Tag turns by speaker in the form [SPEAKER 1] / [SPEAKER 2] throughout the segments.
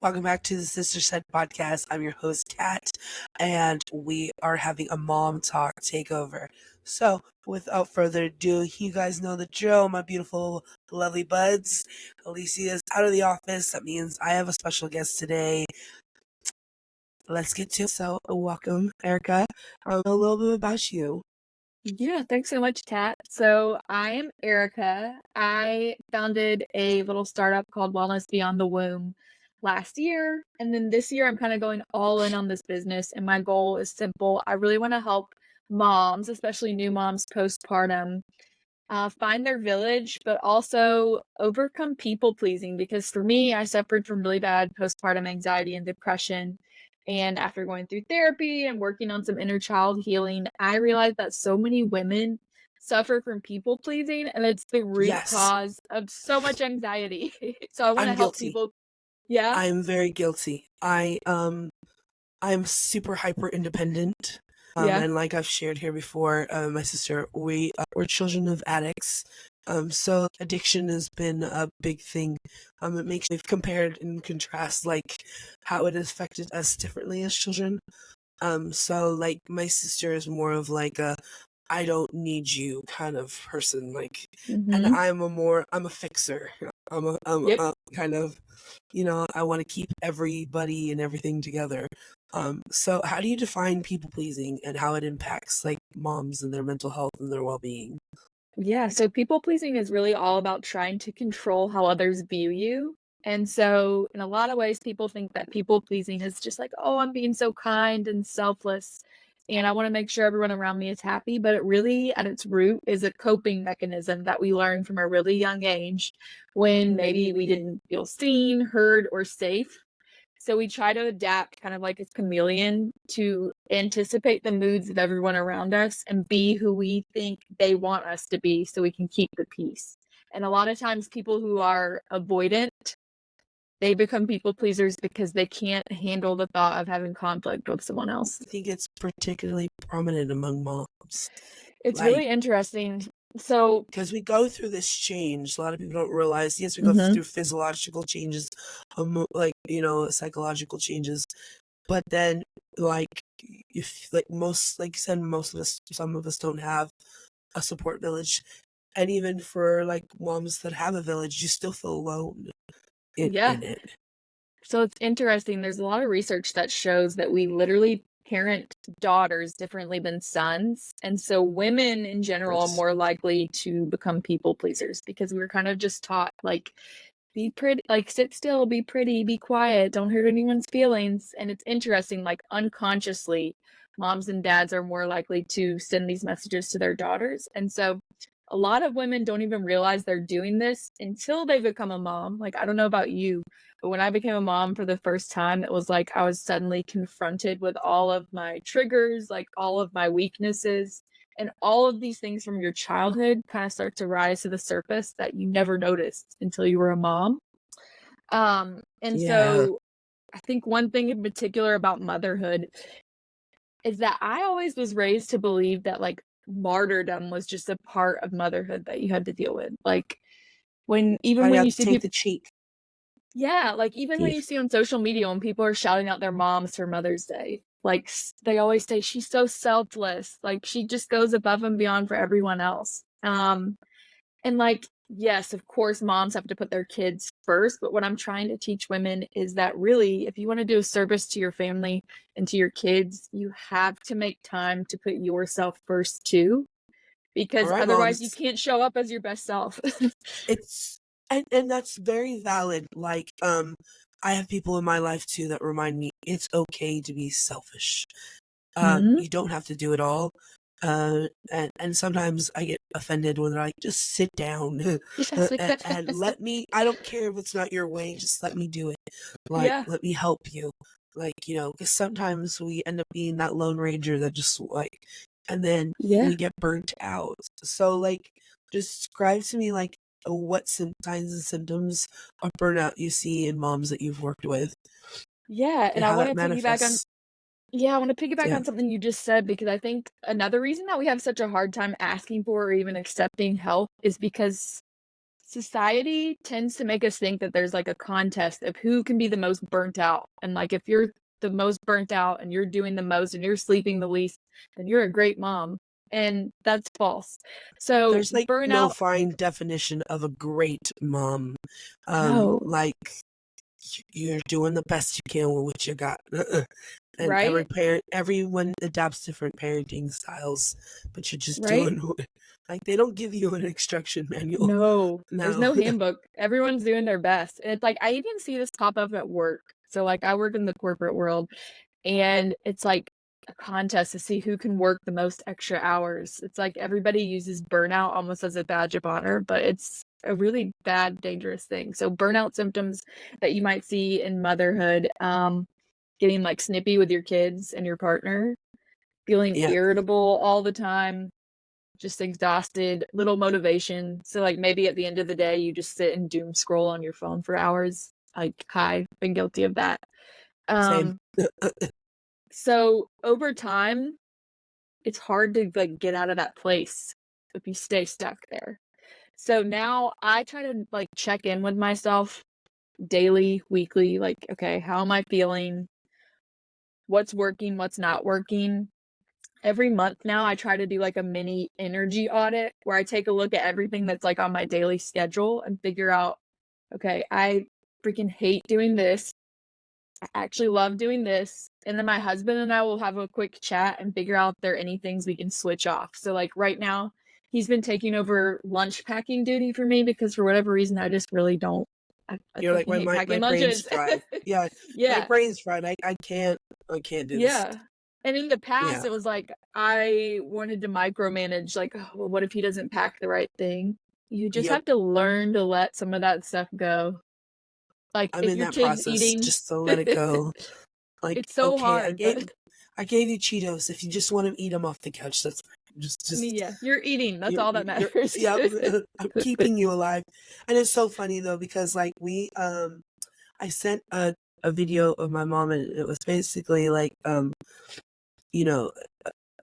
[SPEAKER 1] Welcome back to the Sister Sesh podcast. I'm your host, Kat, and we are having a mom talk takeover. So, without further ado, you guys know the drill, my beautiful, lovely buds. Alicia is out of the office. That means I have a special guest today. Let's get to it. So, welcome, Erica. A little bit about you.
[SPEAKER 2] Yeah, thanks so much, Kat. So I am Erica. I founded a little startup called Wellness Beyond the Womb last year. And then this year, I'm kind of going all in on this business. And my goal is simple. I really want to help moms, especially new moms postpartum, find their village, but also overcome people pleasing. Because for me, I suffered from really bad postpartum anxiety and depression. And after going through therapy and working on some inner child healing, I realized that so many women suffer from people pleasing, and it's the root
[SPEAKER 1] Yes,
[SPEAKER 2] cause of so much anxiety. So I want
[SPEAKER 1] I'm
[SPEAKER 2] to help
[SPEAKER 1] guilty.
[SPEAKER 2] people. Yeah.
[SPEAKER 1] I'm very guilty. I'm super hyper independent.
[SPEAKER 2] Yeah.
[SPEAKER 1] And like I've shared here before, my sister, we're children of addicts. So addiction has been a big thing. It makes me compared and contrast like how it has affected us differently as children. So like my sister is more of like a I don't need you kind of person, like, and
[SPEAKER 2] Mm-hmm.
[SPEAKER 1] I'm a fixer. I'm
[SPEAKER 2] Yep.
[SPEAKER 1] a kind of, I want to keep everybody and everything together. So how do you define people pleasing and how it impacts like moms and their mental health and their well-being?
[SPEAKER 2] Yeah, so people pleasing is really all about trying to control how others view you. And so, in a lot of ways, people think that people pleasing is just like, oh, I'm being so kind and selfless, and I want to make sure everyone around me is happy. But it really, at its root, is a coping mechanism that we learn from a really young age when maybe we didn't feel seen, heard, or safe. So we try to adapt kind of like a chameleon to anticipate the moods of everyone around us and be who we think they want us to be so we can keep the peace. And a lot of times people who are avoidant, they become people pleasers because they can't handle the thought of having conflict with someone else.
[SPEAKER 1] I think it's particularly prominent among moms.
[SPEAKER 2] It's
[SPEAKER 1] Like,
[SPEAKER 2] really interesting. So,
[SPEAKER 1] because we go through this change. A lot of people don't realize, yes, we go
[SPEAKER 2] mhm.
[SPEAKER 1] through physiological changes, like, psychological changes. But then, like, if, like, like you said, some of us don't have a support village. And even for, like, moms that have a village, you still feel alone
[SPEAKER 2] Yeah.
[SPEAKER 1] in it.
[SPEAKER 2] So it's interesting. There's a lot of research that shows that we literally parent daughters differently than sons. And so women in general are more likely to become people pleasers because we're kind of just taught like, be pretty, like sit still, be pretty, be quiet, don't hurt anyone's feelings. And it's interesting, like unconsciously, moms and dads are more likely to send these messages to their daughters. And so a lot of women don't even realize they're doing this until they become a mom. Like, I don't know about you, but when I became a mom for the first time, it was like I was suddenly confronted with all of my triggers, like all of my weaknesses, and all of these things from your childhood kind of start to rise to the surface that you never noticed until you were a mom. And
[SPEAKER 1] Yeah.
[SPEAKER 2] so I think one thing in particular about motherhood is that I always was raised to believe that like martyrdom was just a part of motherhood that you had to deal with. Like even
[SPEAKER 1] I
[SPEAKER 2] when
[SPEAKER 1] have
[SPEAKER 2] you
[SPEAKER 1] to
[SPEAKER 2] see
[SPEAKER 1] take
[SPEAKER 2] people,
[SPEAKER 1] the cheek.
[SPEAKER 2] yeah, like even when you see on social media when people are shouting out their moms for Mother's Day, like they always say she's so selfless, like she just goes above and beyond for everyone else. And like, yes, of course, moms have to put their kids first. But what I'm trying to teach women is that really, if you want to do a service to your family and to your kids, you have to make time to put yourself first too,
[SPEAKER 1] All
[SPEAKER 2] because
[SPEAKER 1] right,
[SPEAKER 2] otherwise you
[SPEAKER 1] moms.
[SPEAKER 2] can't show up as your best self.
[SPEAKER 1] It's and that's very valid. Like, I have people in my life too that remind me it's okay to be selfish.
[SPEAKER 2] Mhm.
[SPEAKER 1] You don't have to do it all. And sometimes I get offended when they're like, just sit down
[SPEAKER 2] Yes, like that.
[SPEAKER 1] and let me, I don't care if it's not your way, just let me do it. Like,
[SPEAKER 2] Yeah.
[SPEAKER 1] let me help you. Like, because sometimes we end up being that lone ranger that just like, and then
[SPEAKER 2] Yeah.
[SPEAKER 1] we get burnt out. So, like, describe to me, like, what signs and symptoms of burnout you see in moms that you've worked with
[SPEAKER 2] Yeah.
[SPEAKER 1] and
[SPEAKER 2] And I
[SPEAKER 1] how
[SPEAKER 2] want
[SPEAKER 1] that
[SPEAKER 2] to piggyback on,
[SPEAKER 1] manifests.
[SPEAKER 2] yeah, I want to piggyback
[SPEAKER 1] Yeah.
[SPEAKER 2] on something you just said because I think another reason that we have such a hard time asking for or even accepting help is because society tends to make us think that there's like a contest of who can be the most burnt out. And like if you're the most burnt out and you're doing the most and you're sleeping the least, then you're a great mom. And that's false. So
[SPEAKER 1] There's like no
[SPEAKER 2] burnout,
[SPEAKER 1] fine definition of a great mom.
[SPEAKER 2] no,
[SPEAKER 1] Like you're doing the best you can with what you got. And
[SPEAKER 2] right?
[SPEAKER 1] everyone adapts different parenting styles, but you're just
[SPEAKER 2] Right?
[SPEAKER 1] doing like they don't give you an instruction manual.
[SPEAKER 2] No, there's
[SPEAKER 1] No.
[SPEAKER 2] no handbook. Everyone's doing their best. And it's like I even see this pop up at work. So like I work in the corporate world and it's like a contest to see who can work the most extra hours. It's like everybody uses burnout almost as a badge of honor, but it's a really bad, dangerous thing. So burnout symptoms that you might see in motherhood, getting like snippy with your kids and your partner, feeling
[SPEAKER 1] Yeah,
[SPEAKER 2] irritable all the time, just exhausted, little motivation. So like maybe at the end of the day, you just sit and doom scroll on your phone for hours. Like, I've been guilty of that.
[SPEAKER 1] same.
[SPEAKER 2] Um, so over time, it's hard to like get out of that place if you stay stuck there. So now I try to like check in with myself daily, weekly, like, okay, how am I feeling? What's working, what's not working? Every month now I try to do like a mini energy audit where I take a look at everything that's like on my daily schedule and figure out, okay, I freaking hate doing this. I actually love doing this. And then my husband and I will have a quick chat and figure out if there are any things we can switch off. So like right now, he's been taking over lunch packing duty for me because for whatever reason I just really don't. I
[SPEAKER 1] You're like
[SPEAKER 2] fucking
[SPEAKER 1] when
[SPEAKER 2] hate
[SPEAKER 1] my
[SPEAKER 2] packing
[SPEAKER 1] brain's
[SPEAKER 2] lunches.
[SPEAKER 1] fried. Yeah, my
[SPEAKER 2] Yeah.
[SPEAKER 1] brain's fried. I can't do this.
[SPEAKER 2] Yeah. And in the past,
[SPEAKER 1] Yeah.
[SPEAKER 2] it was like I wanted to micromanage, like, oh, well, what if he doesn't pack the right thing? You just
[SPEAKER 1] Yep.
[SPEAKER 2] have to learn to let some of that stuff go. Like
[SPEAKER 1] I'm
[SPEAKER 2] if
[SPEAKER 1] in
[SPEAKER 2] your
[SPEAKER 1] that
[SPEAKER 2] kid's
[SPEAKER 1] process.
[SPEAKER 2] eating,
[SPEAKER 1] Just to let it
[SPEAKER 2] it's
[SPEAKER 1] go. Like,
[SPEAKER 2] so
[SPEAKER 1] okay,
[SPEAKER 2] hard, but
[SPEAKER 1] I gave you Cheetos. If you just want to eat them off the couch, that's fine.
[SPEAKER 2] I mean,
[SPEAKER 1] Just
[SPEAKER 2] yeah, you're eating. That's all that
[SPEAKER 1] you're
[SPEAKER 2] matters.
[SPEAKER 1] yeah. I'm keeping you alive, and it's so funny though because like I sent a video of my mom and it was basically like you know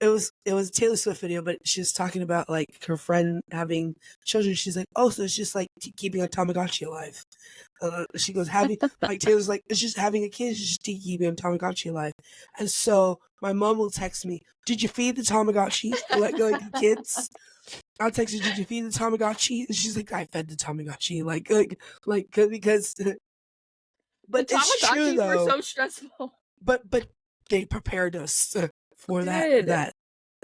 [SPEAKER 1] it was a Taylor Swift video, but she was talking about like her friend having children. She's like, oh, so it's just like keeping a Tamagotchi alive. She goes, having like Taylor's like, it's just having a kid, it's just keeping a Tamagotchi alive. And so my mom will text me, did you feed the Tamagotchi? Like the kids. I'll text her, did you feed the Tamagotchi? And she's like, I fed the Tamagotchi, because.
[SPEAKER 2] The
[SPEAKER 1] But it's true
[SPEAKER 2] Tamagotchis were
[SPEAKER 1] though.
[SPEAKER 2] so stressful.
[SPEAKER 1] But they prepared us for that.
[SPEAKER 2] Did.
[SPEAKER 1] That
[SPEAKER 2] I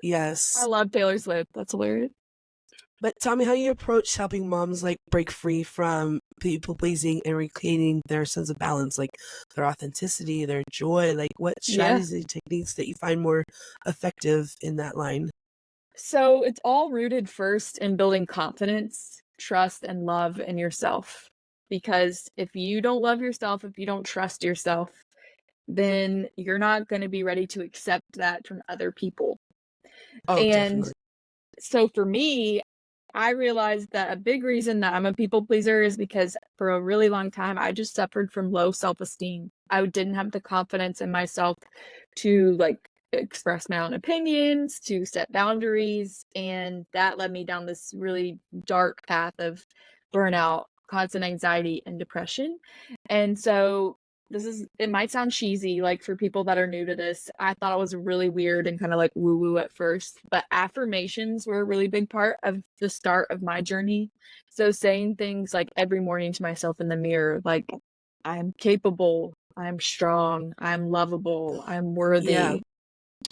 [SPEAKER 1] yes.
[SPEAKER 2] love Taylor Swift. That's hilarious.
[SPEAKER 1] But tell me how you approach helping moms like break free from people pleasing and reclaiming their sense of balance, like their authenticity, their joy. Like what
[SPEAKER 2] Yeah.
[SPEAKER 1] strategies and techniques that you find more effective in that line?
[SPEAKER 2] So it's all rooted first in building confidence, trust, and love in yourself. Because if you don't love yourself, if you don't trust yourself, then you're not going to be ready to accept that from other people.
[SPEAKER 1] Oh,
[SPEAKER 2] And
[SPEAKER 1] definitely.
[SPEAKER 2] so for me, I realized that a big reason that I'm a people pleaser is because for a really long time, I just suffered from low self-esteem. I didn't have the confidence in myself to like express my own opinions, to set boundaries. And that led me down this really dark path of burnout, constant anxiety, and depression. And so it might sound cheesy, like for people that are new to this. I thought it was really weird and kind of like woo woo at first, but affirmations were a really big part of the start of my journey. So saying things like every morning to myself in the mirror, like, I'm capable, I'm strong, I'm lovable, I'm
[SPEAKER 1] Yeah.
[SPEAKER 2] worthy.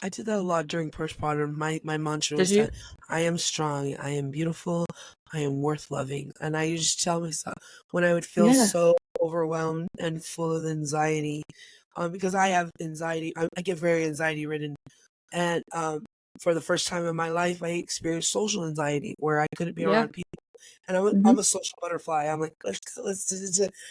[SPEAKER 1] I did that a lot during postpartum. My mantra
[SPEAKER 2] Did
[SPEAKER 1] was
[SPEAKER 2] you?
[SPEAKER 1] that I am strong, I am beautiful, I am worth loving. And I used to tell myself when I would feel
[SPEAKER 2] Yeah.
[SPEAKER 1] so overwhelmed and full of anxiety, because I have anxiety, I get very anxiety ridden. And for the first time in my life, I experienced social anxiety where I couldn't be
[SPEAKER 2] Yeah.
[SPEAKER 1] around people. And I'm a,
[SPEAKER 2] Hmm.
[SPEAKER 1] I'm a social butterfly. I'm like, let's go, let's.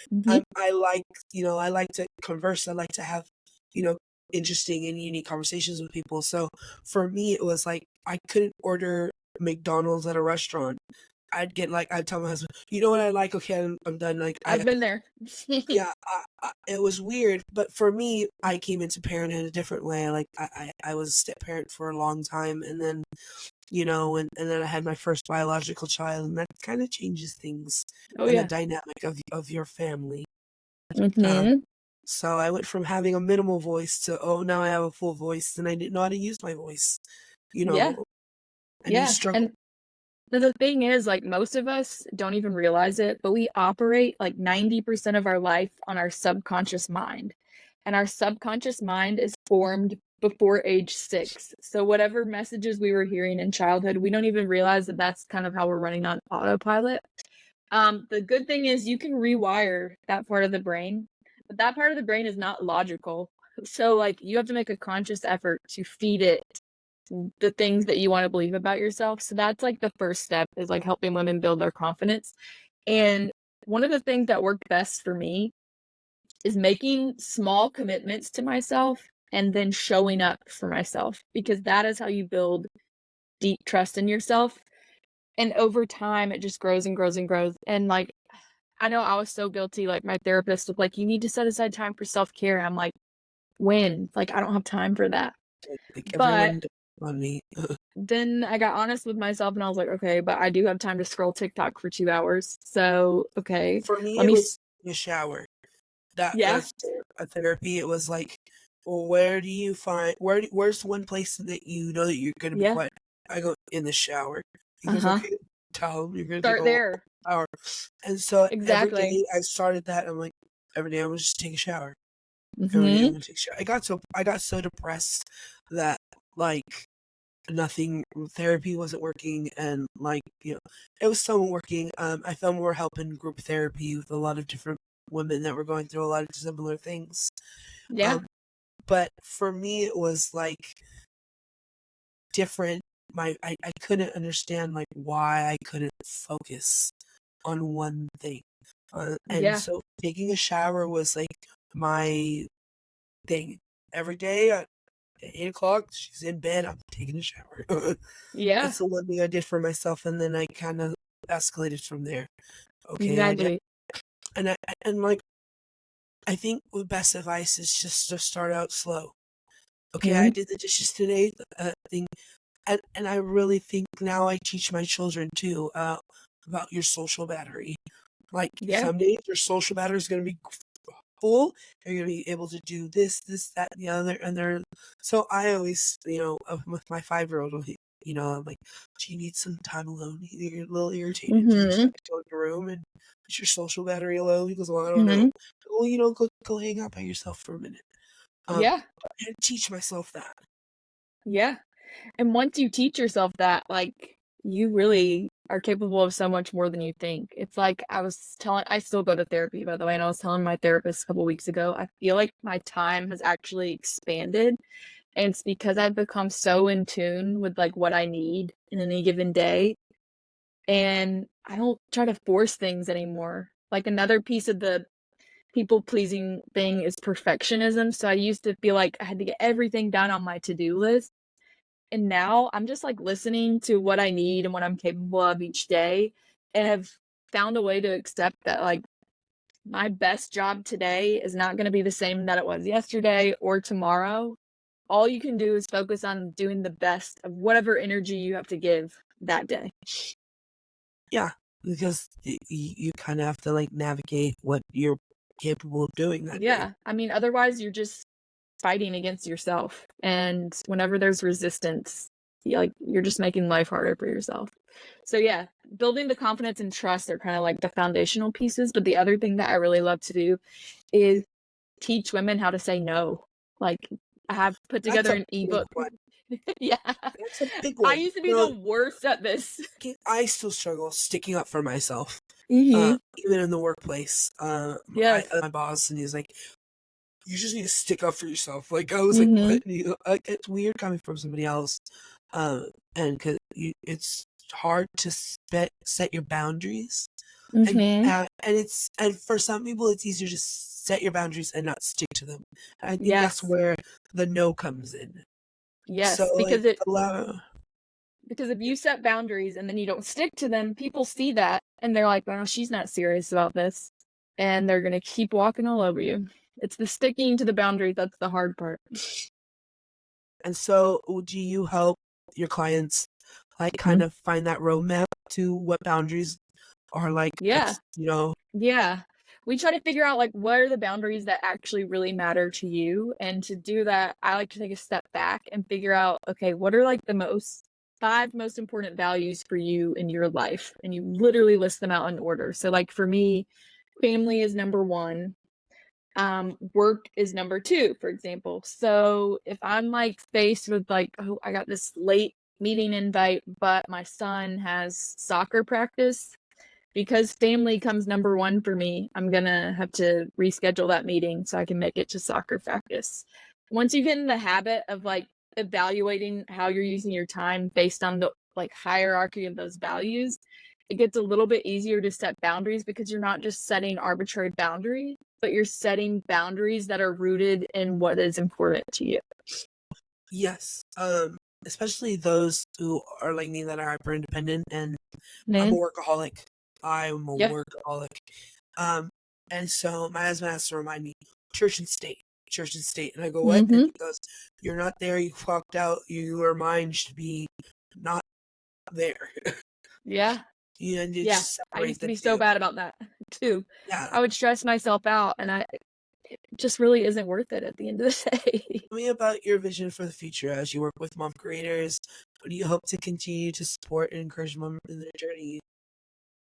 [SPEAKER 2] Hmm.
[SPEAKER 1] I like, I like to converse. I like to have, you know, interesting and unique conversations with people. So for me, it was like I couldn't order McDonald's at a restaurant. I'd tell my husband, you know what I like? Okay, I'm done. Like,
[SPEAKER 2] I've been there.
[SPEAKER 1] yeah, it was weird, but for me, I came into parenting in a different way. Like, I was a step parent for a long time, and then, and then I had my first biological child, and that kind of changes things
[SPEAKER 2] Oh
[SPEAKER 1] and the
[SPEAKER 2] yeah.
[SPEAKER 1] dynamic of your family. Uh,
[SPEAKER 2] Mm-hmm.
[SPEAKER 1] so I went from having a minimal voice to, oh, now I have a full voice, and I didn't know how to use my voice,
[SPEAKER 2] Yeah.
[SPEAKER 1] and you
[SPEAKER 2] Yeah.
[SPEAKER 1] struggle.
[SPEAKER 2] And the thing is, like, most of us don't even realize it, but we operate like 90% of our life on our subconscious mind. And our subconscious mind is formed before age 6. So whatever messages we were hearing in childhood, we don't even realize that that's kind of how we're running on autopilot. The good thing is you can rewire that part of the brain, but that part of the brain is not logical. So like you have to make a conscious effort to feed it the things that you want to believe about yourself. So that's like the first step, is like helping women build their confidence. And one of the things that worked best for me is making small commitments to myself and then showing up for myself, because that is how you build deep trust in yourself. And over time, it just grows and grows and grows. And like, I know I was so guilty. Like, my therapist was like, you need to set aside time for self-care. I'm like, when? Like, I don't have time for that.
[SPEAKER 1] Like,
[SPEAKER 2] But
[SPEAKER 1] everyone on me.
[SPEAKER 2] then I got honest with myself and I was like, okay, but I do have time to scroll TikTok for 2 hours. So, okay,
[SPEAKER 1] For me,
[SPEAKER 2] let
[SPEAKER 1] it
[SPEAKER 2] me,
[SPEAKER 1] was a shower.
[SPEAKER 2] yeah,
[SPEAKER 1] That's a therapy. It was like, well, where do you find where's one place that you know that you're gonna be
[SPEAKER 2] yeah,
[SPEAKER 1] quiet? I go in the shower. He goes,
[SPEAKER 2] uh-huh.
[SPEAKER 1] okay, tell him you're gonna take a
[SPEAKER 2] Start
[SPEAKER 1] long
[SPEAKER 2] there.
[SPEAKER 1] shower. And so every
[SPEAKER 2] Exactly.
[SPEAKER 1] day I started that. I'm like, every day I'm gonna just take a shower. Every day I'm
[SPEAKER 2] Mm-hmm.
[SPEAKER 1] gonna take a shower. I got so depressed that, like, nothing, therapy wasn't working, and, like, it was somewhat working. I found more help in group therapy with a lot of different women that were going through a lot of similar things.
[SPEAKER 2] Yeah.
[SPEAKER 1] Um, but for me, it was like different. I couldn't understand, like, why I couldn't focus on one thing. And
[SPEAKER 2] Yeah.
[SPEAKER 1] so taking a shower was like my thing. Every day at 8 o'clock, she's in bed, I'm taking a shower.
[SPEAKER 2] Yeah.
[SPEAKER 1] It's the one thing I did for myself, and then I kind of escalated from there. Okay,
[SPEAKER 2] Exactly.
[SPEAKER 1] and like, I think the best advice is just to start out slow. Okay, I
[SPEAKER 2] Mm-hmm.
[SPEAKER 1] did the dishes today, thing, and I really think now I teach my children too, about your social battery. Like,
[SPEAKER 2] Yeah.
[SPEAKER 1] some days your social battery is going to be full. You're going to be able to do this, that, and the other, and they're so I always, with my 5-year-old, I'm like, do you need some time alone? You're a little irritated. Do you just
[SPEAKER 2] Mm-hmm.
[SPEAKER 1] like to go to your room and is your social battery low? He goes, well, I don't know.
[SPEAKER 2] Mm-hmm.
[SPEAKER 1] Well, go hang out by yourself for a minute. Um,
[SPEAKER 2] Yeah.
[SPEAKER 1] and teach myself that.
[SPEAKER 2] Yeah. And once you teach yourself that, like, you really are capable of so much more than you think. It's like I still go to therapy, by the way, and I was telling my therapist a couple weeks ago, I feel like my time has actually expanded. And it's because I've become so in tune with like what I need in any given day. And I don't try to force things anymore. Like, another piece of the people pleasing thing is perfectionism. So I used to feel like I had to get everything done on my to-do list. And now I'm just like listening to what I need and what I'm capable of each day, and have found a way to accept that, like, my best job today is not going to be the same that it was yesterday or tomorrow. All you can do is focus on doing the best of whatever energy you have to give that day.
[SPEAKER 1] Yeah, because you kind of have to, like, navigate what you're capable of doing that day.
[SPEAKER 2] Yeah. I mean, otherwise you're just fighting against yourself. And whenever there's resistance, you're just making life harder for yourself. So yeah, building the confidence and trust are kind of like the foundational pieces. But the other thing that I really love to do is teach women how to say no. Like, I have put
[SPEAKER 1] That's
[SPEAKER 2] together
[SPEAKER 1] a
[SPEAKER 2] an
[SPEAKER 1] big
[SPEAKER 2] ebook.
[SPEAKER 1] one.
[SPEAKER 2] Yeah.
[SPEAKER 1] That's a big
[SPEAKER 2] I
[SPEAKER 1] one.
[SPEAKER 2] used to be the worst at this.
[SPEAKER 1] I still struggle sticking up for myself,
[SPEAKER 2] Mm-hmm.
[SPEAKER 1] even in the workplace.
[SPEAKER 2] Yes.
[SPEAKER 1] My boss, and he's like, "You just need to stick up for yourself." Like, I was like,
[SPEAKER 2] Mm-hmm.
[SPEAKER 1] "What?" Like, it's weird coming from somebody else, and because it's hard to set your boundaries,
[SPEAKER 2] Mm-hmm.
[SPEAKER 1] and for some people, it's easier to set your boundaries and not stick to them. And I think that's
[SPEAKER 2] Yes.
[SPEAKER 1] where the no comes in. So,
[SPEAKER 2] Yes.
[SPEAKER 1] like,
[SPEAKER 2] Because it
[SPEAKER 1] allow.
[SPEAKER 2] Because if you set boundaries and then you don't stick to them, people see that and they're like, well, she's not serious about this. And they're going to keep walking all over you. It's the sticking to the boundary that's the hard part.
[SPEAKER 1] And so, do you help your clients like kind of find that roadmap to what boundaries are like?
[SPEAKER 2] Yeah.
[SPEAKER 1] You know,
[SPEAKER 2] Yeah. We try to figure out like what are the boundaries that actually really matter to you. And to do that, I like to take a step back and figure out, okay, what are like the 5 most important values for you in your life? And you literally list them out in order. So like for me, family is number 1. Work is number 2, for example. So if I'm like faced with like, oh, I got this late meeting invite, but my son has soccer practice, because family comes number 1 for me, I'm gonna have to reschedule that meeting so I can make it to soccer practice. Once you get in the habit of like evaluating how you're using your time based on the like hierarchy of those values, it gets a little bit easier to set boundaries, because you're not just setting arbitrary boundaries, but you're setting boundaries that are rooted in what is important to you.
[SPEAKER 1] yes. Especially those who are like me that are hyper independent, and I'm a
[SPEAKER 2] Man.
[SPEAKER 1] workaholic. I'm a
[SPEAKER 2] Yeah.
[SPEAKER 1] workaholic. Um, and so my husband has to remind me, church and state, church and state. And I go, what? And he goes, you're not there. You fucked out. Your mind should be not there.
[SPEAKER 2] Yeah.
[SPEAKER 1] You need to
[SPEAKER 2] Yeah.
[SPEAKER 1] just
[SPEAKER 2] I
[SPEAKER 1] separate
[SPEAKER 2] used to
[SPEAKER 1] the
[SPEAKER 2] be so
[SPEAKER 1] two.
[SPEAKER 2] bad about that too.
[SPEAKER 1] Yeah.
[SPEAKER 2] I would stress myself out, and it just really isn't worth it at the end of the day.
[SPEAKER 1] Tell me about your vision for the future as you work with mom creators. What do you hope to continue to support and encourage mom in their journey?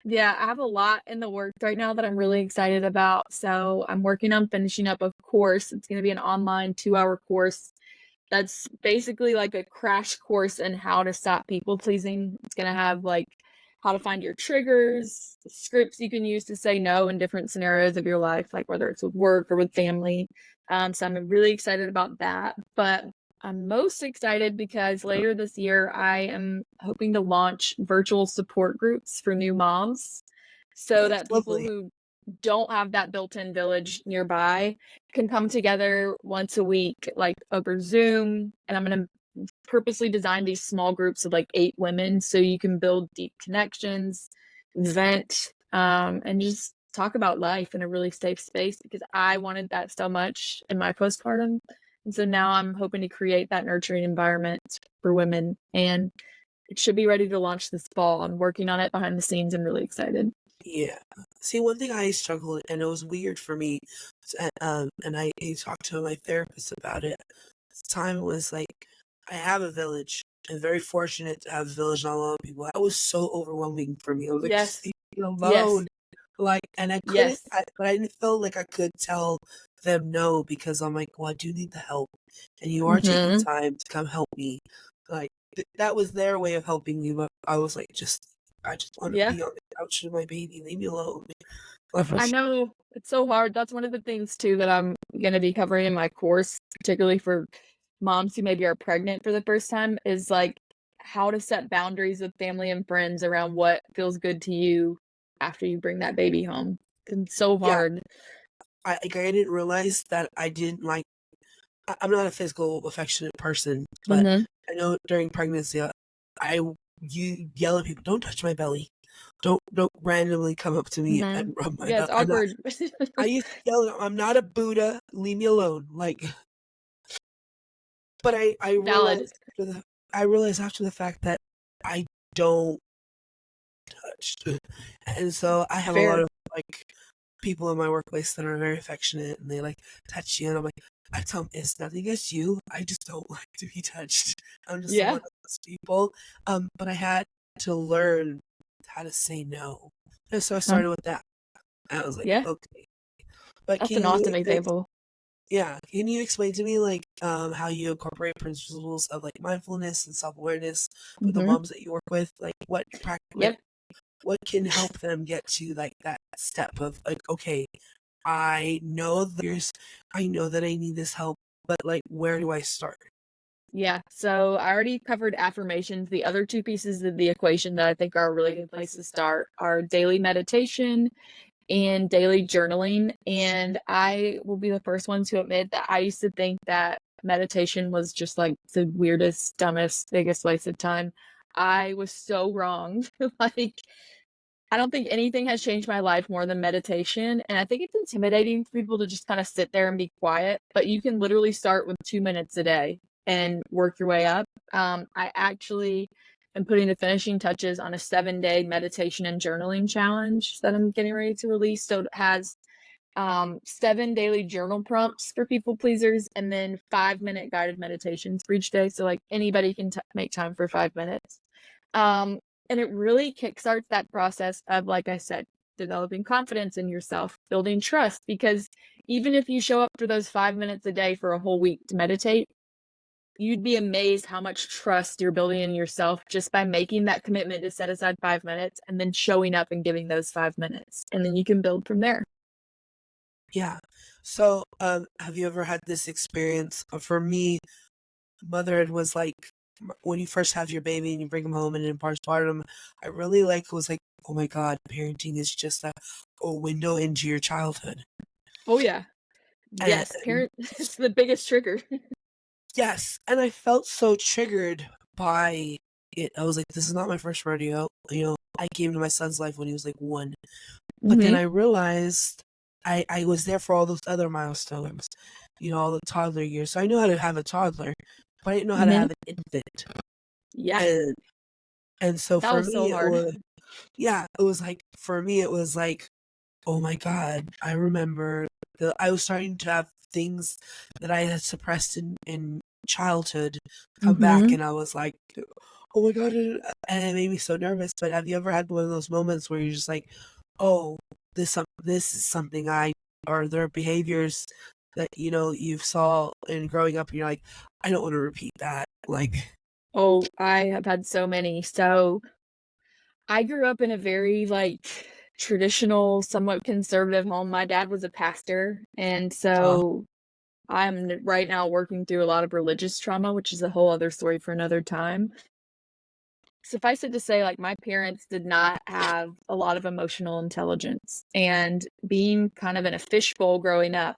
[SPEAKER 2] Yeah, I have a lot in the works right now that I'm really excited about. So I'm working on finishing up a course. It's going to be an online 2-hour course that's basically like a crash course in how to stop people pleasing. It's going to have like how to find your triggers, scripts you can use to say no in different scenarios of your life, like whether it's with work or with family. So I'm really excited about that. But I'm most excited because later this year, I am hoping to launch virtual support groups for new moms,
[SPEAKER 1] Oh,
[SPEAKER 2] so
[SPEAKER 1] that's
[SPEAKER 2] that people
[SPEAKER 1] lovely.
[SPEAKER 2] who don't have that built-in village nearby can come together once a week, like over Zoom. And I'm going to purposely design these small groups of like 8 women so you can build deep connections, vent, and just talk about life in a really safe space, because I wanted that so much in my postpartum. And so now I'm hoping to create that nurturing environment for women, and it should be ready to launch this fall. I'm working on it behind the scenes and really excited.
[SPEAKER 1] Yeah. See, one thing I struggled, and it was weird for me, and I talked to my therapist about it. At the time was like, I have a village. I'm very fortunate to have a village, not a lot of people. That was so overwhelming for me. I was like, just
[SPEAKER 2] Yes.
[SPEAKER 1] leave me
[SPEAKER 2] Yes.
[SPEAKER 1] alone. Like, and I couldn't,
[SPEAKER 2] Yes.
[SPEAKER 1] but I didn't feel like I could tell them no, because I'm like, well, I do need the help, and you are taking time to come help me. Like, that was their way of helping me, but I was like, I just want to
[SPEAKER 2] Yeah.
[SPEAKER 1] be on the couch with my baby. Leave me alone.
[SPEAKER 2] I know, it's so hard. That's one of the things too that I'm going to be covering in my course, particularly for moms who maybe are pregnant for the first time, is like how to set boundaries with family and friends around what feels good to you after you bring that baby home. It's so
[SPEAKER 1] Yeah,
[SPEAKER 2] hard.
[SPEAKER 1] I didn't realize that I didn't like. I'm not a physical affectionate person, but
[SPEAKER 2] Mm-hmm.
[SPEAKER 1] I know during pregnancy, I you yell at people, "Don't touch my belly! Don't randomly come up to me
[SPEAKER 2] Mm-hmm.
[SPEAKER 1] and rub my
[SPEAKER 2] Yeah, it's
[SPEAKER 1] belly." I'm not.
[SPEAKER 2] awkward.
[SPEAKER 1] I used to yell, "I'm not a Buddha. Leave me alone!" Like, but
[SPEAKER 2] Valid.
[SPEAKER 1] I realized after the fact that I don't touch, and so I have a lot
[SPEAKER 2] Fair.
[SPEAKER 1] of like people in my workplace that are very affectionate, and they like touch you, and I'm like, I tell them it's nothing against you. I just don't like to be touched. I'm just one
[SPEAKER 2] Yeah.
[SPEAKER 1] of those people. But I had to learn how to say no, and so I
[SPEAKER 2] Huh.
[SPEAKER 1] started with that. I was like,
[SPEAKER 2] Yeah.
[SPEAKER 1] okay, but
[SPEAKER 2] That's an awesome example.
[SPEAKER 1] yeah, can you explain to me like how you incorporate principles of like mindfulness and self awareness with the
[SPEAKER 2] Mm-hmm.
[SPEAKER 1] moms that you work with? Like,
[SPEAKER 2] Yep.
[SPEAKER 1] what can help them get to like that step of like, okay, I know I know that I need this help, but like, where do I start?
[SPEAKER 2] Yeah, so I already covered affirmations. The other 2 pieces of the equation that I think are a really good place to start are daily meditation and daily journaling. And I will be the first one to admit that I used to think that meditation was just like the weirdest, dumbest, biggest waste of time. I was so wrong. Like, I don't think anything has changed my life more than meditation, and I think it's intimidating for people to just kinda sit there and be quiet, but you can literally start with 2 minutes a day and work your way up. I actually am putting the finishing touches on a 7-day meditation and journaling challenge that I'm getting ready to release, so it has 7 daily journal prompts for people pleasers, and then 5-minute guided meditations for each day. So like anybody can make time for 5 minutes. Um, and it really kickstarts that process of, like I said, developing confidence in yourself, building trust, because even if you show up for those 5 minutes a day for a whole week to meditate, you'd be amazed how much trust you're building in yourself just by making that commitment to set aside 5 minutes and then showing up and giving those 5 minutes. And then you can build from there.
[SPEAKER 1] Yeah. So, have you ever had this experience? For me, motherhood was like when you first have your baby and you bring him home and in postpartum, I really was like, oh my God, parenting is just a window into your childhood.
[SPEAKER 2] Oh yeah.
[SPEAKER 1] And
[SPEAKER 2] Yes, parent it's the biggest trigger.
[SPEAKER 1] yes, and I felt so triggered by it. I was like, this is not my first rodeo. I came to my son's life when he was like 1. But then
[SPEAKER 2] Mhm.
[SPEAKER 1] I realized I was there for all those other milestones, all the toddler years. So I knew how to have a toddler, but I didn't know how to
[SPEAKER 2] Mhm.
[SPEAKER 1] have an infant.
[SPEAKER 2] Yeah,
[SPEAKER 1] And and so
[SPEAKER 2] that
[SPEAKER 1] for
[SPEAKER 2] was
[SPEAKER 1] me
[SPEAKER 2] so
[SPEAKER 1] it
[SPEAKER 2] hard.
[SPEAKER 1] was yeah, it was like for me it was like, oh my God, I remember I was starting to have things that I had suppressed in childhood come back,
[SPEAKER 2] Mhm.
[SPEAKER 1] and I was like, oh my God, and it made me so nervous. But have you ever had one of those moments where you're just like, oh, this is something or there are behaviors that you've saw in growing up, and you're like, I don't want to repeat that. Like,
[SPEAKER 2] Oh, I have had so many. So, I grew up in a very, like, traditional, somewhat conservative home. My dad was a pastor, and
[SPEAKER 1] uh,
[SPEAKER 2] so I'm right now working through a lot of religious trauma, which is a whole other story for another time. Suffice it to say, like, my parents did not have a lot of emotional intelligence, and being kind of in a fishbowl growing up,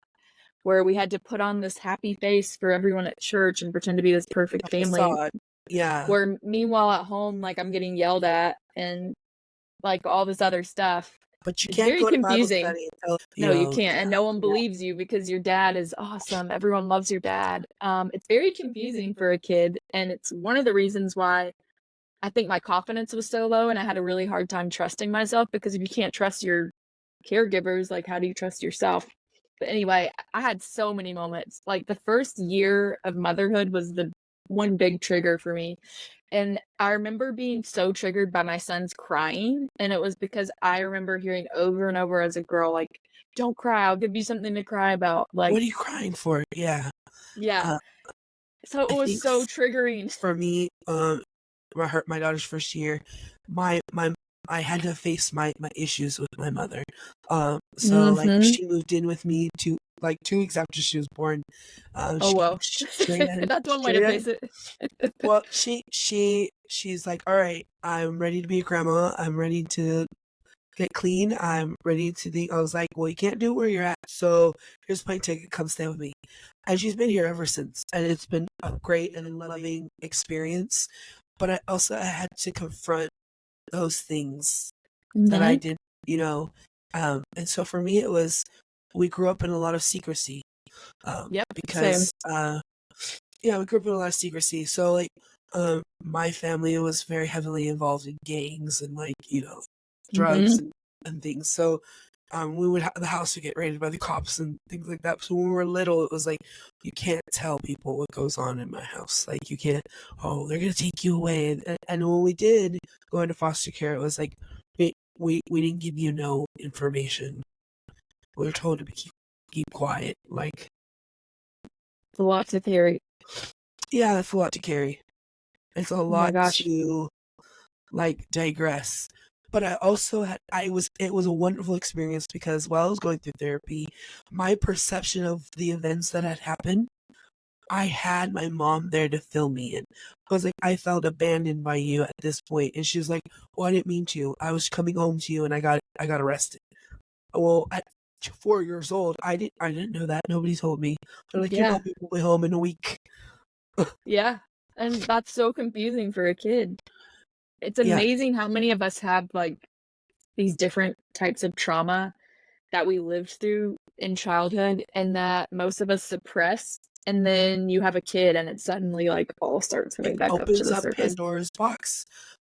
[SPEAKER 2] where we had to put on this happy face for everyone at church and pretend to be this perfect
[SPEAKER 1] the
[SPEAKER 2] family,
[SPEAKER 1] facade, yeah,
[SPEAKER 2] where meanwhile at home, like, I'm getting yelled at and, like, all this other stuff.
[SPEAKER 1] but you
[SPEAKER 2] It's
[SPEAKER 1] can't
[SPEAKER 2] very
[SPEAKER 1] go to Bible
[SPEAKER 2] confusing.
[SPEAKER 1] study until
[SPEAKER 2] No, you can't, and
[SPEAKER 1] yeah,
[SPEAKER 2] no one
[SPEAKER 1] yeah.
[SPEAKER 2] believes you because your dad is awesome. Everyone loves your dad. It's very confusing for a kid, and it's one of the reasons why I think my confidence was so low and I had a really hard time trusting myself, because if you can't trust your caregivers, like, how do you trust yourself? But anyway, I had so many moments. Like, the first year of motherhood was the one big trigger for me. And I remember being so triggered by my son's crying. And it was because I remember hearing over and over as a girl, like, don't cry, I'll give you something to cry about. Like,
[SPEAKER 1] What are you crying for? Yeah,
[SPEAKER 2] yeah.
[SPEAKER 1] uh,
[SPEAKER 2] So it
[SPEAKER 1] I
[SPEAKER 2] was
[SPEAKER 1] think
[SPEAKER 2] so triggering.
[SPEAKER 1] for me, my daughter's first year, my I had to face my issues with my mother. So like
[SPEAKER 2] Mhm.
[SPEAKER 1] she moved in with me to like 2 weeks after she was born.
[SPEAKER 2] Oh, well.
[SPEAKER 1] Straight out of
[SPEAKER 2] That's one way to
[SPEAKER 1] straight out.
[SPEAKER 2] face it.
[SPEAKER 1] Well, she's like, all right, I'm ready to be a grandma. I'm ready to get clean. I'm ready to think. I was like, well, you can't do it where you're at. So here's my ticket. Come stay with me. And she's been here ever since. And it's been a great and loving experience. But I had to confront those things that I
[SPEAKER 2] Mhm.
[SPEAKER 1] did, you know. And so for me, we grew up in a lot of secrecy.
[SPEAKER 2] Yep, same.
[SPEAKER 1] Because, yeah, we grew up in a lot of secrecy. So, like, my family was very heavily involved in gangs and, like, drugs
[SPEAKER 2] Mhm.
[SPEAKER 1] and things. So, the house would get raided by the cops and things like that. So when we were little, it was like, you can't tell people what goes on in my house. Like, you can't, oh, they're gonna take you away. And when we did go into foster care, it was like, we didn't give you no information. We were told to keep quiet. Like,
[SPEAKER 2] It's a lot to carry.
[SPEAKER 1] yeah, that's a lot to carry. It's a
[SPEAKER 2] Oh my
[SPEAKER 1] lot
[SPEAKER 2] gosh.
[SPEAKER 1] to like digress. But I also it was a wonderful experience because while I was going through therapy, my perception of the events that had happened, I had my mom there to fill me in. I was like, I felt abandoned by you at this point, and she was like, "Well, I didn't mean to. I was coming home to you, and I got arrested." Well, at 4 years old, I didn't know that. Nobody told me. They're like, "Your
[SPEAKER 2] Yeah.
[SPEAKER 1] mom will be home in a week."
[SPEAKER 2] Yeah. And that's so confusing for a kid. It's amazing how many of us have like these different types of trauma that we lived through in childhood and that most of us suppress. And then you have a kid and it suddenly like all starts coming
[SPEAKER 1] It
[SPEAKER 2] back up to
[SPEAKER 1] opens
[SPEAKER 2] the
[SPEAKER 1] up
[SPEAKER 2] surface.
[SPEAKER 1] Pandora's box.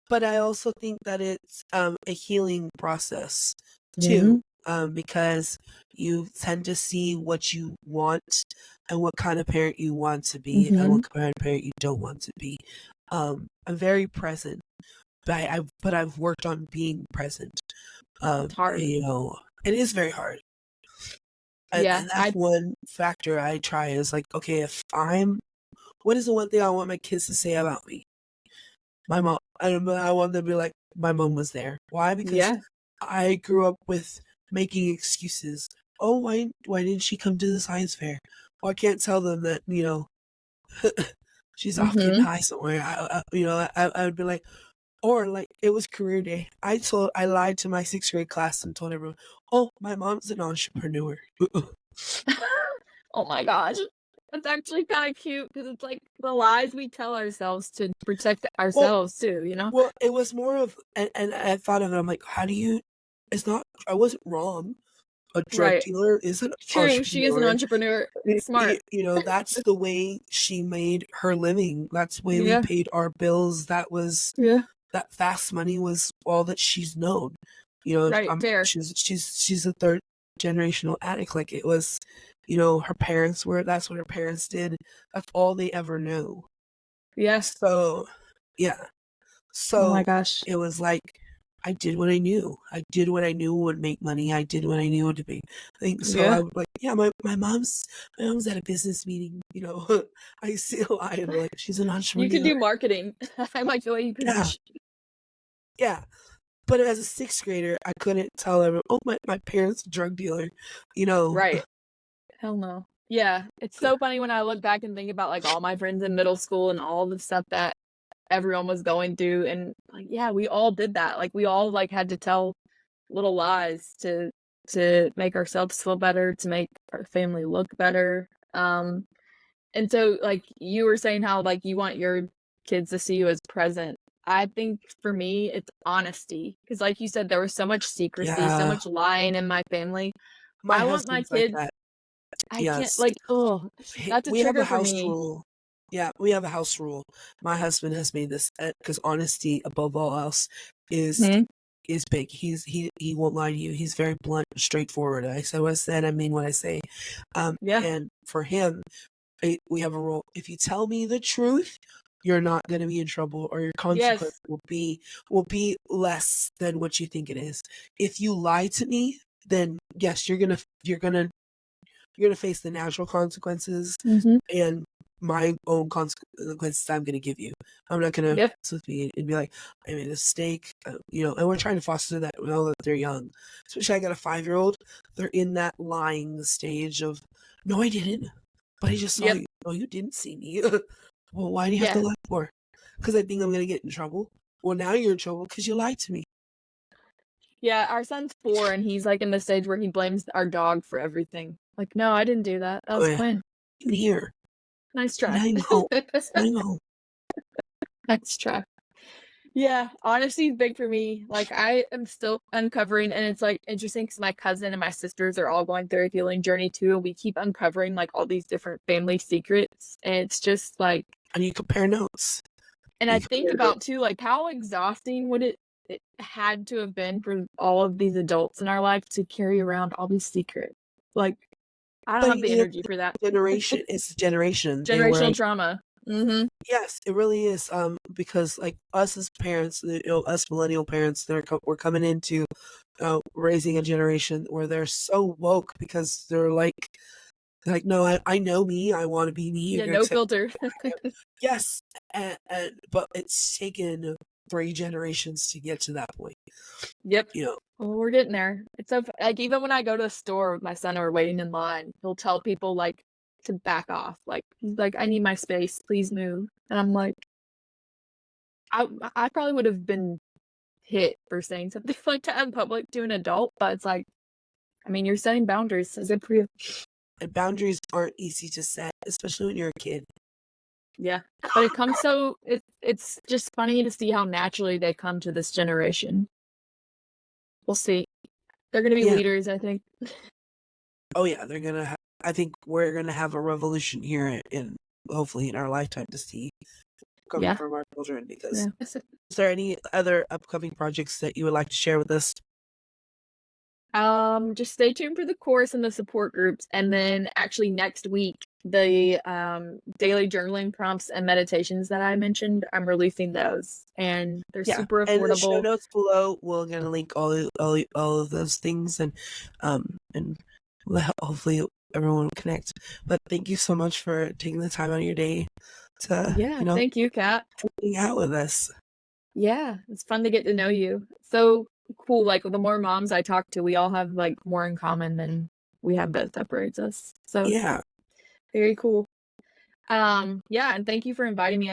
[SPEAKER 1] But I also think that it's a healing process too, because you tend to see what you want and what kind of parent you want to be and what kind of parent you don't want to be. I'm very present, but I've worked on being present.
[SPEAKER 2] It's hard.
[SPEAKER 1] You know, it is very hard.
[SPEAKER 2] Yeah,
[SPEAKER 1] And that's one factor I try is like, okay, what is the one thing I want my kids to say about me? My mom, I want them to be like, my mom was there. Why? Because I grew up with making excuses. Oh, why didn't she come to the science fair? Well, I can't tell them that, you know, she's off getting high somewhere. I would be like, or like it was career day. I lied to my 6th grade class and told everyone, oh, my mom's an entrepreneur.
[SPEAKER 2] Oh my gosh. That's actually kind of cute because it's like the lies we tell ourselves to protect ourselves too, you know?
[SPEAKER 1] Well, it was more of, and I thought of it, I'm like, I wasn't wrong. A drug
[SPEAKER 2] Right.
[SPEAKER 1] dealer is an
[SPEAKER 2] True, she is an
[SPEAKER 1] entrepreneur.
[SPEAKER 2] entrepreneur. Smart.
[SPEAKER 1] You know, that's the way she made her living. That's the way we
[SPEAKER 2] Yeah.
[SPEAKER 1] paid our bills. That fast money was all that she's known. You know,
[SPEAKER 2] Right, fair.
[SPEAKER 1] she's a third generational addict. Like it was, you know, that's what her parents did. That's all they ever knew.
[SPEAKER 2] Yes.
[SPEAKER 1] So, yeah.
[SPEAKER 2] Oh my
[SPEAKER 1] So
[SPEAKER 2] gosh.
[SPEAKER 1] it was like I did what I knew. I did what I knew would make money. I did what I knew would be. So I was like, yeah, my mom's at a business meeting. You know, I see a lie and like she's an entrepreneur.
[SPEAKER 2] You could do marketing. I like the way you position.
[SPEAKER 1] Yeah. But as a 6th grader, I couldn't tell everyone, oh, my parents a drug dealer. You know.
[SPEAKER 2] Right. Hell no. Yeah. It's so funny when I look back and think about like all my friends in middle school and all the stuff that everyone was going through, and like yeah, we all did that. Like we all like had to tell little lies to make ourselves feel better, to make our family look better. And so like you were saying how like you want your kids to see you as present. I think for me it's honesty, because like you said, there was so much secrecy, so much lying in my family.
[SPEAKER 1] My
[SPEAKER 2] I want my
[SPEAKER 1] husband's like
[SPEAKER 2] kids.
[SPEAKER 1] that.
[SPEAKER 2] I can't
[SPEAKER 1] Yes.
[SPEAKER 2] like, oh, that's a
[SPEAKER 1] We have a
[SPEAKER 2] trigger for
[SPEAKER 1] house
[SPEAKER 2] me.
[SPEAKER 1] rule. Yeah, we have a house rule. My husband has made this because honesty above all else is big. He won't lie to you. He's very blunt, straightforward. I say what I said. I mean what I say. And for him, we have a rule. If you tell me the truth, you're not going to be in trouble, or your consequence will be less than what you think it is. If you lie to me, then yes, you're gonna face the natural consequences and my own consequences I'm going to give you. I'm not going to mess with me and be like, I made a mistake, you know, and we're trying to foster that now that they're young. Especially I got a 5-year-old. They're in that lying stage of, no, I didn't, but I just saw you. No, you didn't see me. Well, why do you have to lie for? Because I think I'm going to get in trouble. Well, now you're in trouble because you lied to me.
[SPEAKER 2] Yeah, our son's 4 and he's like in the stage where he blames our dog for everything. Like, no, I didn't do that. That was Quinn.
[SPEAKER 1] In here.
[SPEAKER 2] Nice try.
[SPEAKER 1] Now you home. Now you home.
[SPEAKER 2] Nice try. Yeah, honesty is big for me. Like I am still uncovering, and it's like interesting because my cousin and my sisters are all going through a healing journey too, and we keep uncovering like all these different family secrets, and it's just like,
[SPEAKER 1] and you compare notes.
[SPEAKER 2] And I think about too, like how exhausting would it had to have been for all of these adults in our life to carry around all these secrets. Like I don't have the energy for that.
[SPEAKER 1] It's generation.
[SPEAKER 2] Generational trauma.
[SPEAKER 1] Yes, it really is. Because like us as parents, you know, us millennial parents, we're coming into raising a generation where they're so woke because they're like, no, I know me. I want to be me.
[SPEAKER 2] Yeah, no filter.
[SPEAKER 1] Yes, but it's taken 3 generations to get to that point.
[SPEAKER 2] Yep.
[SPEAKER 1] You know.
[SPEAKER 2] Well, we're getting there. It's so like even when I go to the store with my son or waiting in line, he'll tell people like to back off. Like he's like, I need my space. Please move. And I'm like, I probably would have been hit for saying something like that in public to an adult, but it's like, I mean, you're setting boundaries. So good for you.
[SPEAKER 1] And boundaries aren't easy to set, especially when you're a kid.
[SPEAKER 2] Yeah. But it comes so it's just funny to see how naturally they come to this generation. We'll see. They're gonna be
[SPEAKER 1] Yeah.
[SPEAKER 2] leaders, I think.
[SPEAKER 1] Oh yeah, they're gonna. I think we're gonna have a revolution here in hopefully in our lifetime to see coming
[SPEAKER 2] Yeah.
[SPEAKER 1] from our children. Because
[SPEAKER 2] Yeah.
[SPEAKER 1] is there any other upcoming projects that you would like to share with us?
[SPEAKER 2] Just stay tuned for the course and the support groups, and then actually next week, the daily journaling prompts and meditations that I mentioned, I'm releasing those, and they're
[SPEAKER 1] Yeah,
[SPEAKER 2] super
[SPEAKER 1] and in the show
[SPEAKER 2] affordable.
[SPEAKER 1] notes below, we're gonna link all of those things, and hopefully everyone will connect. But thank you so much for taking the time out of your day to
[SPEAKER 2] Yeah, thank you, Kat.
[SPEAKER 1] hang out with us.
[SPEAKER 2] Yeah, it's fun to get to know you. So cool. Like the more moms I talk to, we all have like more in common than we have that separates us. So
[SPEAKER 1] Yeah.
[SPEAKER 2] very cool. Yeah, and thank you for inviting me.